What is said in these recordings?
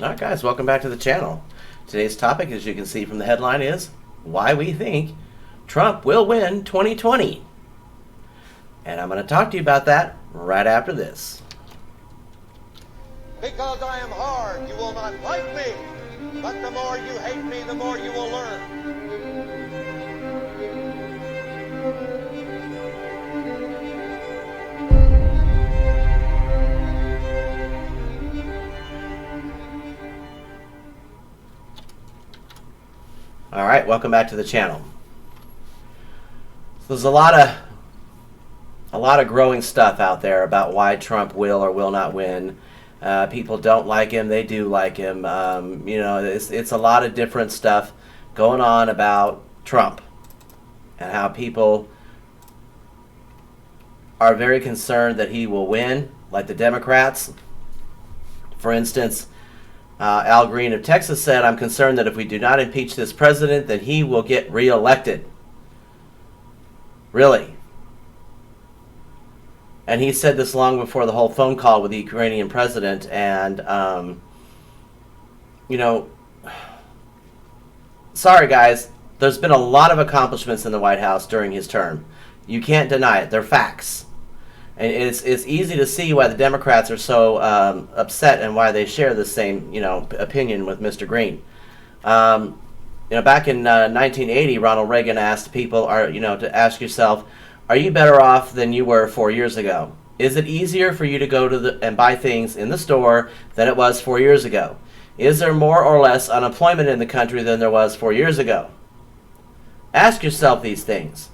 Alright guys, welcome back to the channel. Today's topic, as you can see from the headline, is why we think Trump will win 2020. And I'm going to talk to you about that right after this. Because I am hard, you will not like me. But the more you hate me, the more you will learn. Alright, welcome back to the channel. So there's a lot of growing stuff out there about why Trump will or will not win. People don't like him, they do like him. It's a lot of different stuff going on about Trump and how people are very concerned that he will win, like the Democrats. For instance, Al Green of Texas said, "I'm concerned that if we do not impeach this president, then he will get reelected." Really? And he said this long before the whole phone call with the Ukrainian president. And, sorry guys, there's been a lot of accomplishments in the White House during his term. You can't deny it. They're facts. And it's easy to see why the Democrats are so upset and why they share the same, opinion with Mr. Green. Back in 1980, Ronald Reagan asked people, to ask yourself, are you better off than you were 4 years ago? Is it easier for you to go to and buy things in the store than it was 4 years ago? Is there more or less unemployment in the country than there was 4 years ago? Ask yourself these things.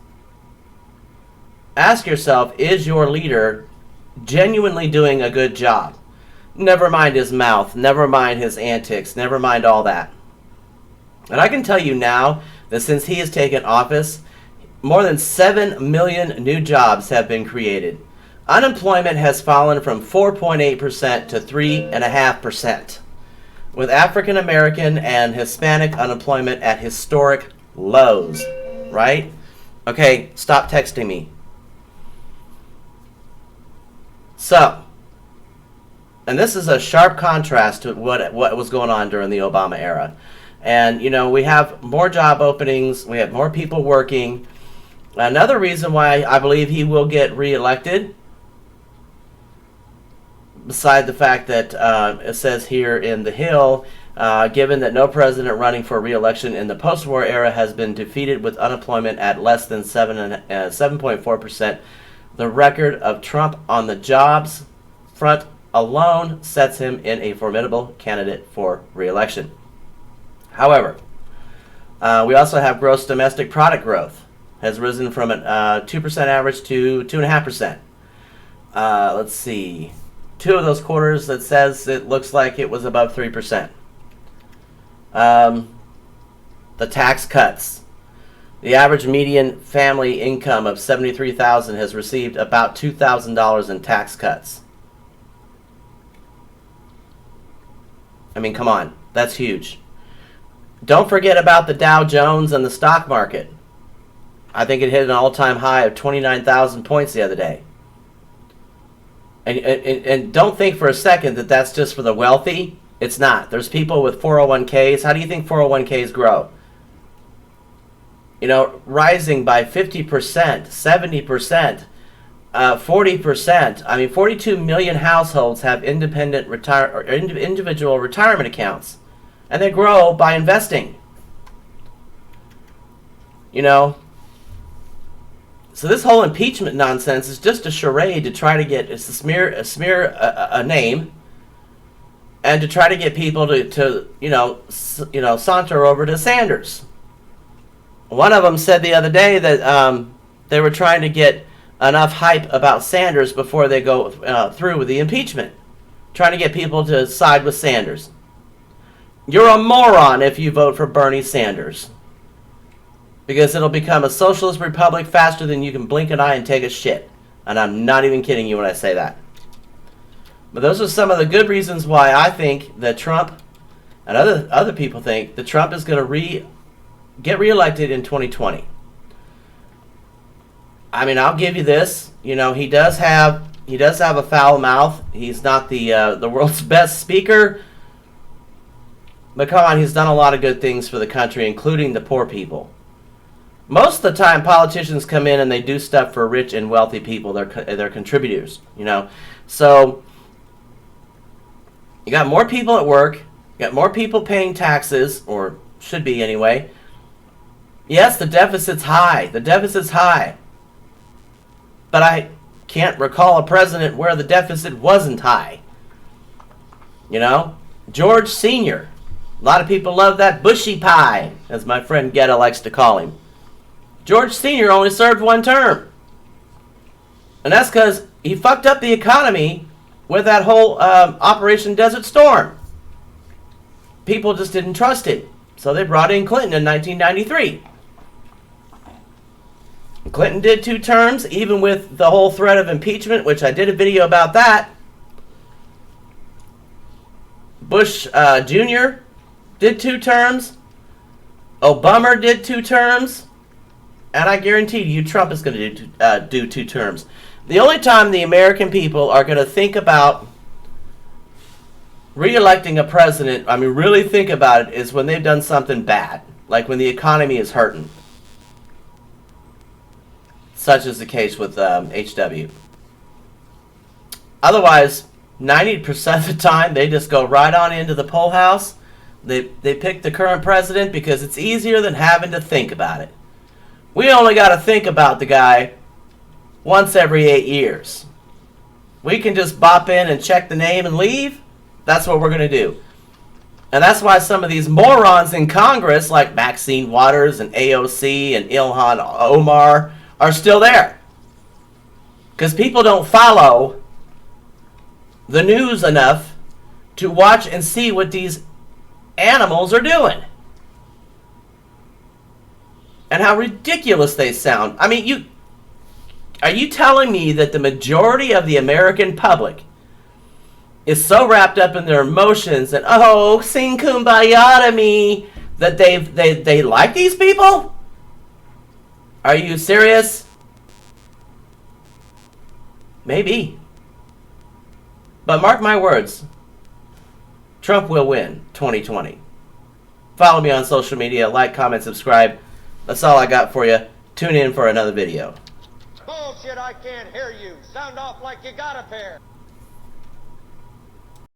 Ask yourself, is your leader genuinely doing a good job? Never mind his mouth, never mind his antics, never mind all that. And I can tell you now that since he has taken office, more than 7 million new jobs have been created. Unemployment has fallen from 4.8% to 3.5%, with African American and Hispanic unemployment at historic lows, right? Okay, stop texting me. So, and this is a sharp contrast to what was going on during the Obama era. And, we have more job openings, we have more people working. Another reason why I believe he will get reelected, beside the fact that it says here in the Hill, given that no president running for reelection in the post-war era has been defeated with unemployment at less than 7.4%, the record of Trump on the jobs front alone sets him in a formidable candidate for reelection. However, we also have gross domestic product growth has risen from a 2% average to 2.5%. Let's see. 2 of those quarters that says it looks like it was above 3%. The tax cuts. The average median family income of $73,000 has received about $2,000 in tax cuts. I mean, come on. That's huge. Don't forget about the Dow Jones and the stock market. I think it hit an all-time high of 29,000 points the other day. And don't think for a second that that's just for the wealthy. It's not. There's people with 401ks. How do you think 401ks grow? Rising by 50%, 70%, 40%. I mean, 42 million households have individual retirement accounts. And they grow by investing. So this whole impeachment nonsense is just a charade to try to get a smear a name, and to try to get people to saunter over to Sanders. One of them said the other day that they were trying to get enough hype about Sanders before they go through with the impeachment, trying to get people to side with Sanders. You're a moron if you vote for Bernie Sanders, because it'll become a socialist republic faster than you can blink an eye and take a shit. And I'm not even kidding you when I say that. But those are some of the good reasons why I think that Trump, and other people think, that Trump is going to get reelected in 2020. I mean, I'll give you this. He does have a foul mouth. He's not the world's best speaker. But come on, he's done a lot of good things for the country, including the poor people. Most of the time, politicians come in and they do stuff for rich and wealthy people. They're contributors, you know. So you got more people at work. You got more people paying taxes, or should be anyway. Yes, the deficit's high. The deficit's high. But I can't recall a president where the deficit wasn't high. You know? George Sr. A lot of people love that bushy pie, as my friend Getta likes to call him. George Sr. only served one term. And that's because he fucked up the economy with that whole Operation Desert Storm. People just didn't trust it. So they brought in Clinton in 1993. Clinton did 2 terms, even with the whole threat of impeachment, which I did a video about that. Bush Jr. did 2 terms. Obama did 2 terms. And I guarantee you Trump is going to do 2 terms. The only time the American people are going to think about re-electing a president, I mean really think about it, is when they've done something bad. Like when the economy is hurting. Such is the case with HW. Otherwise, 90% of the time, they just go right on into the poll house. They pick the current president because it's easier than having to think about it. We only got to think about the guy once every 8 years. We can just bop in and check the name and leave. That's what we're going to do. And that's why some of these morons in Congress, like Maxine Waters and AOC and Ilhan Omar, are still there. Because people don't follow the news enough to watch and see what these animals are doing. And how ridiculous they sound. I mean, are you telling me that the majority of the American public is so wrapped up in their emotions and, oh, sing kumbaya to me, that they like these people? Are you serious? Maybe. But mark my words, Trump will win 2020. Follow me on social media, like, comment, subscribe. That's all I got for you. Tune in for another video. Bullshit, I can't hear you. Sound off like you got a pair.